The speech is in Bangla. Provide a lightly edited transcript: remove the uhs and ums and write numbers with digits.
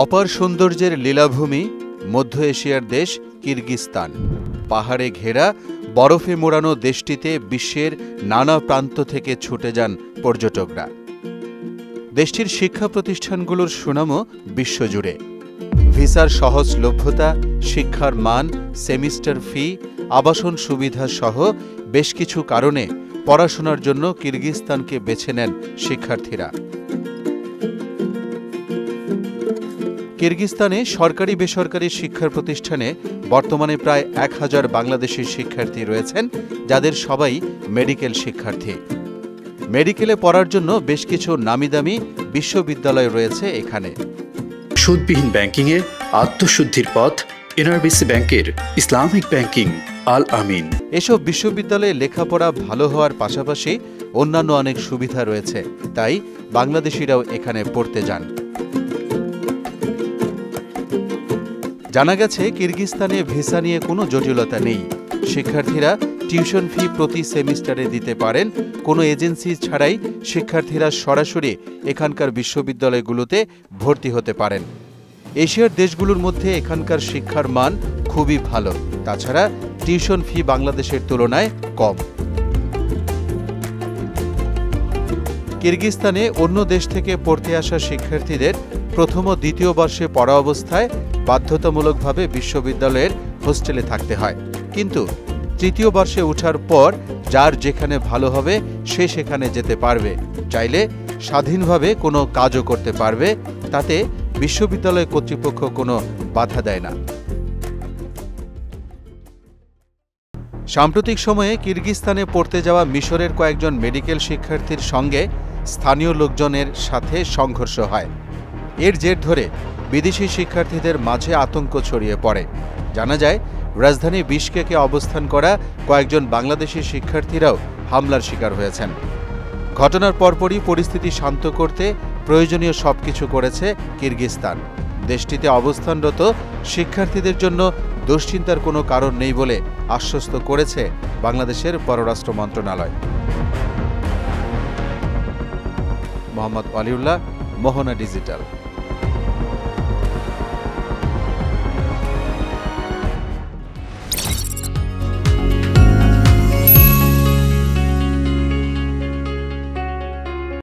অপার সৌন্দর্যের লীলাভূমি মধ্য এশিয়ার দেশ কিরগিজস্তান। পাহাড়ে ঘেরা বরফে মোড়ানো দেশটিতে বিশ্বের নানা প্রান্ত থেকে ছুটে যান পর্যটকরা। দেশটির শিক্ষা প্রতিষ্ঠানগুলোর সুনামও বিশ্বজুড়ে। ভিসার সহজলভ্যতা, শিক্ষার মান, সেমিস্টার ফি, আবাসন সুবিধা সহ বেশ কিছু কারণে পড়াশোনার জন্য কিরগিজস্তানকে বেছে নেন শিক্ষার্থীরা। কিরগিজস্তানে সরকারি বেসরকারি শিক্ষা প্রতিষ্ঠানে বর্তমানে প্রায় 1000 বাংলাদেশি শিক্ষার্থী রয়েছেন, যাদের সবাই মেডিকেল শিক্ষার্থী। মেডিকেলে পড়ার জন্য বেশ কিছু নামিদামি বিশ্ববিদ্যালয় রয়েছে এখানে। সুদবিহীন ব্যাংকিংয়ে আত্মশুদ্ধির পথ এনআরবিসি ব্যাংকের ইসলামিক ব্যাংকিং আল আমিন। এসব বিশ্ববিদ্যালয়ে লেখাপড়া ভালো হওয়ার পাশাপাশি অন্যান্য অনেক সুবিধা রয়েছে, তাই বাংলাদেশিরাও এখানে পড়তে যান। জানা গেছে কিরগিজস্তানে ভিসা নিয়ে কোনো জটিলতা নেই। শিক্ষার্থীরা টিউশন ফি প্রতি সেমিস্টারে দিতে পারেন। কোনো এজেন্সি ছাড়াই শিক্ষার্থীরা সরাসরি এখানকার বিশ্ববিদ্যালয়গুলোতে ভর্তি হতে পারেন। এশিয়ার দেশগুলোর মধ্যে এখানকার শিক্ষার মান খুবই ভালো। তাছাড়া টিউশন ফি বাংলাদেশের তুলনায় কম। কিরগিজস্তানে অন্য দেশ থেকে পড়তে আসা শিক্ষার্থীদের প্রথম ও দ্বিতীয় বর্ষে পড়া অবস্থায় বাধ্যতামূলকভাবে বিশ্ববিদ্যালয়ের হোস্টেলে থাকতে হয়, কিন্তু তৃতীয় বর্ষে ওঠার পর যার যেখানে ভালো হবে সে সেখানে যেতে পারবে। চাইলে স্বাধীনভাবে কোনো কাজও করতে পারবে, তাতে বিশ্ববিদ্যালয় কর্তৃপক্ষ কোনো বাধা দেয় না। সাম্প্রতিক সময়ে কিরগিজস্তানে পড়তে যাওয়া মিশরের কয়েকজন মেডিকেল শিক্ষার্থীর সঙ্গে স্থানীয় লোকজনের সাথে সংঘর্ষ হয়। এর জের ধরে বিদেশি শিক্ষার্থীদের মাঝে আতঙ্ক ছড়িয়ে পড়ে। জানা যায়, রাজধানী বিশকেকে অবস্থান করা কয়েকজন বাংলাদেশি শিক্ষার্থীরাও হামলার শিকার হয়েছেন। ঘটনার পরপরই পরিস্থিতি শান্ত করতে প্রয়োজনীয় সবকিছু করেছে কিরগিজস্তান। দেশটিতে অবস্থানরত শিক্ষার্থীদের জন্য দুশ্চিন্তার কোনো কারণ নেই বলে আশ্বস্ত করেছে বাংলাদেশের পররাষ্ট্র মন্ত্রণালয়। মোহাম্মদ ওয়ালিউল্লাহ, মোহনা ডিজিটাল।